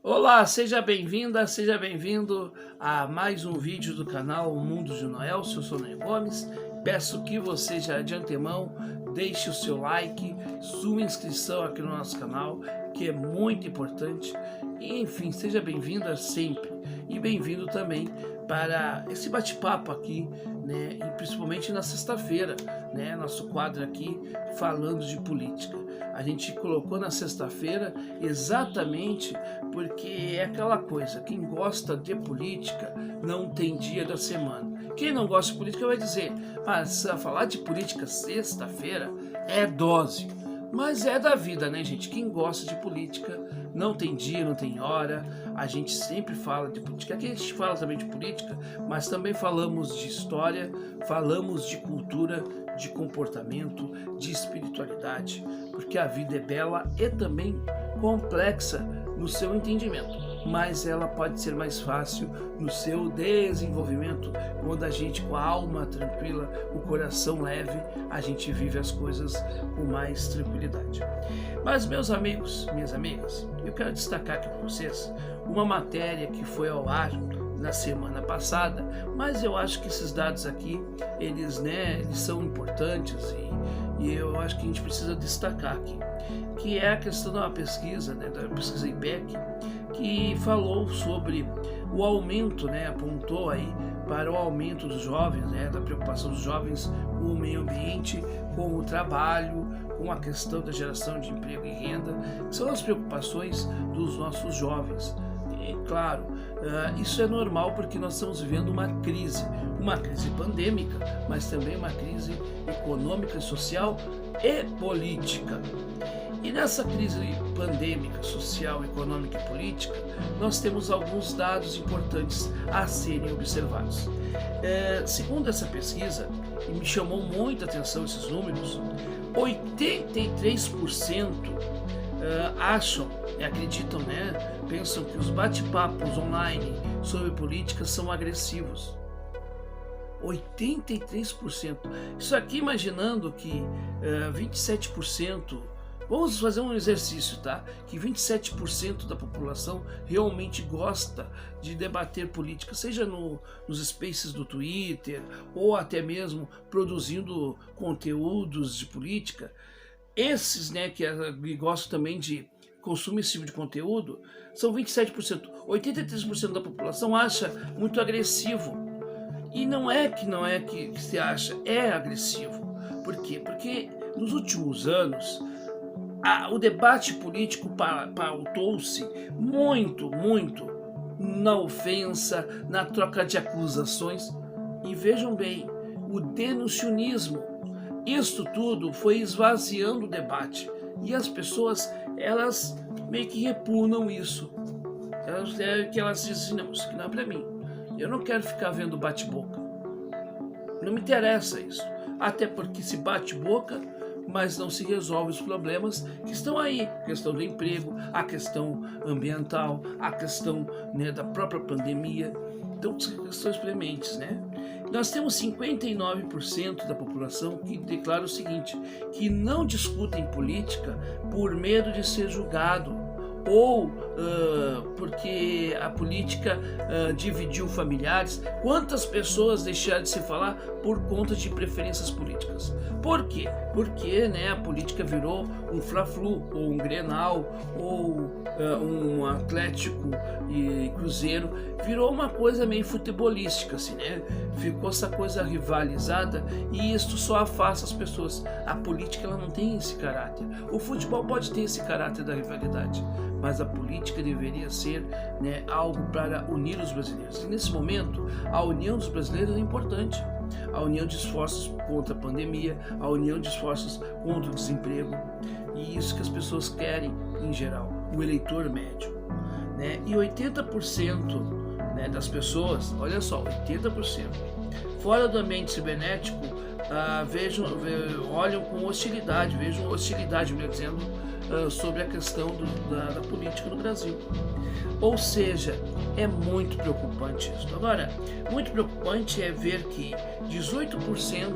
Olá, seja bem-vinda, seja bem-vindo a mais um vídeo do canal O Mundo de Noel. Eu sou Noel Gomes. Peço que você já de antemão deixe o seu like, sua inscrição aqui no nosso canal, que é muito importante. E, enfim, seja bem-vinda sempre e bem-vindo também para esse bate-papo aqui, né? E principalmente na sexta-feira, né? Nosso quadro aqui falando de política. A gente colocou na sexta-feira exatamente porque é aquela coisa, quem gosta de política não tem dia da semana. Quem não gosta de política vai dizer, mas falar de política sexta-feira é dose. Mas é da vida, né, gente? Quem gosta de política não tem dia, não tem hora. A gente sempre fala de política. Aqui a gente fala também de política, mas também falamos de história, falamos de cultura, de comportamento, de espiritualidade, porque a vida é bela e também complexa no seu entendimento, mas ela pode ser mais fácil no seu desenvolvimento quando a gente, com a alma tranquila, o coração leve, a gente vive as coisas com mais tranquilidade. Mas, meus amigos, minhas amigas, eu quero destacar aqui para vocês uma matéria que foi ao ar na semana passada, mas eu acho que esses dados aqui, eles são importantes e eu acho que a gente precisa destacar aqui, que é a questão da pesquisa, da pesquisa IPEC, que falou sobre o aumento, apontou aí para o aumento dos jovens, da preocupação dos jovens com o meio ambiente, com o trabalho, com a questão da geração de emprego e renda, que são as preocupações dos nossos jovens. E, claro, isso é normal porque nós estamos vivendo uma crise pandêmica, mas também uma crise econômica, social e política. E nessa crise pandêmica, social, econômica e política, nós temos alguns dados importantes a serem observados. Segundo essa pesquisa, e me chamou muita atenção esses números, 83% acreditam, pensam que os bate-papos online sobre política são agressivos. 83%. Isso aqui imaginando que 27%, vamos fazer um exercício, tá? Que 27% da população realmente gosta de debater política, seja nos spaces do Twitter ou até mesmo produzindo conteúdos de política. Esses, que gostam também de consumir esse tipo de conteúdo, são 27%. 83% da população acha muito agressivo. E não é que se acha, é agressivo. Por quê? Porque nos últimos anos, o debate político pautou-se muito na ofensa, na troca de acusações. E vejam bem, o denuncianismo, isto tudo foi esvaziando o debate. E as pessoas, elas meio que repugnam isso. Elas dizem, não, isso aqui não é pra mim. Eu não quero ficar vendo bate-boca. Não me interessa isso. Até porque se bate-boca, mas não se resolve os problemas que estão aí. A questão do emprego, a questão ambiental, a questão da própria pandemia. Então, são questões prementes, Nós temos 59% da população que declara o seguinte, que não discutem política por medo de ser julgado, ou porque a política dividiu familiares. Quantas pessoas deixaram de se falar por conta de preferências políticas? Por quê? Porque a política virou um Fla-Flu, ou um Grenal, ou um Atlético e Cruzeiro, virou uma coisa meio futebolística, assim, Ficou essa coisa rivalizada e isso só afasta as pessoas. A política, ela não tem esse caráter. O futebol pode ter esse caráter da rivalidade, mas a política deveria ser algo para unir os brasileiros. E nesse momento, a união dos brasileiros é importante. A união de esforços contra a pandemia, a união de esforços contra o desemprego. E isso que as pessoas querem em geral, o eleitor médio. E 80% das pessoas, olha só, 80%, fora do ambiente cibernético, olham com hostilidade, melhor dizendo, sobre a questão da política no Brasil. Ou seja, é muito preocupante isso. Agora, muito preocupante é ver que 18%,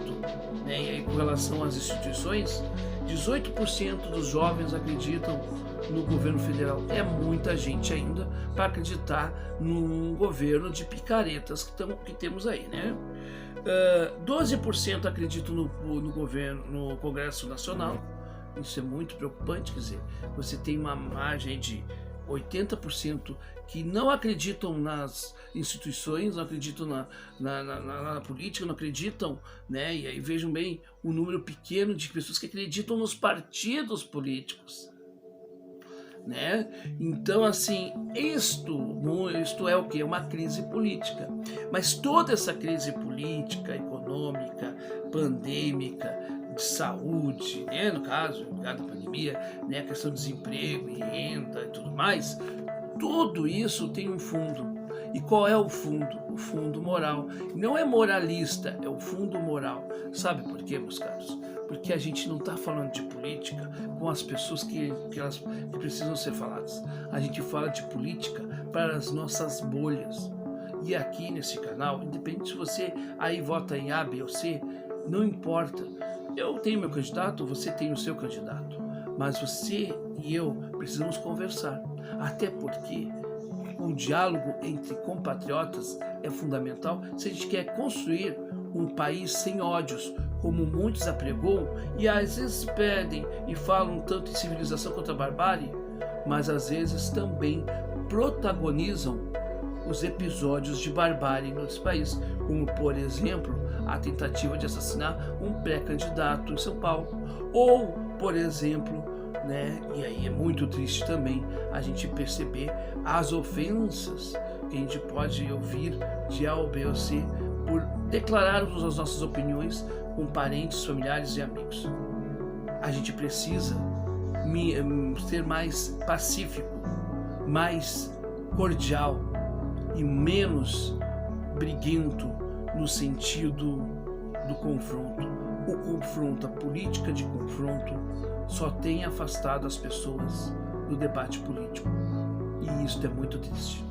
e aí com relação às instituições, 18% dos jovens acreditam no governo federal. É muita gente ainda, para acreditar num governo de picaretas que temos aí, né? 12% acreditam no governo, no Congresso Nacional. Isso é muito preocupante, quer dizer, você tem uma margem de 80% que não acreditam nas instituições, não acreditam na política, não acreditam, né? E aí vejam bem o número pequeno de pessoas que acreditam nos partidos políticos, né? Então, assim, isto é o que? Uma crise política. Mas toda essa crise política, econômica, pandêmica, de saúde, né? No caso, da pandemia, né? A questão do desemprego e renda e tudo mais, tudo isso tem um fundo. E qual é o fundo? O fundo moral. Não é moralista, é o fundo moral. Sabe por quê, meus caros? Porque a gente não está falando de política com as pessoas que precisam ser faladas. A gente fala de política para as nossas bolhas. E aqui nesse canal, independente se você aí vota em A, B ou C, não importa. Eu tenho meu candidato, você tem o seu candidato. Mas você e eu precisamos conversar. Até porque o diálogo entre compatriotas é fundamental se a gente quer construir um país sem ódios, como muitos apregam, e às vezes pedem e falam tanto em civilização quanto a barbárie, mas às vezes também protagonizam os episódios de barbárie em outros países, como por exemplo a tentativa de assassinar um pré-candidato em São Paulo, ou por exemplo, né, e aí é muito triste também a gente perceber as ofensas que a gente pode ouvir de A ou B ou C por declararmos as nossas opiniões com parentes, familiares e amigos. A gente precisa ser mais pacífico, mais cordial e menos briguento no sentido do confronto. O confronto, a política de confronto, só tem afastado as pessoas do debate político. E isso é muito triste.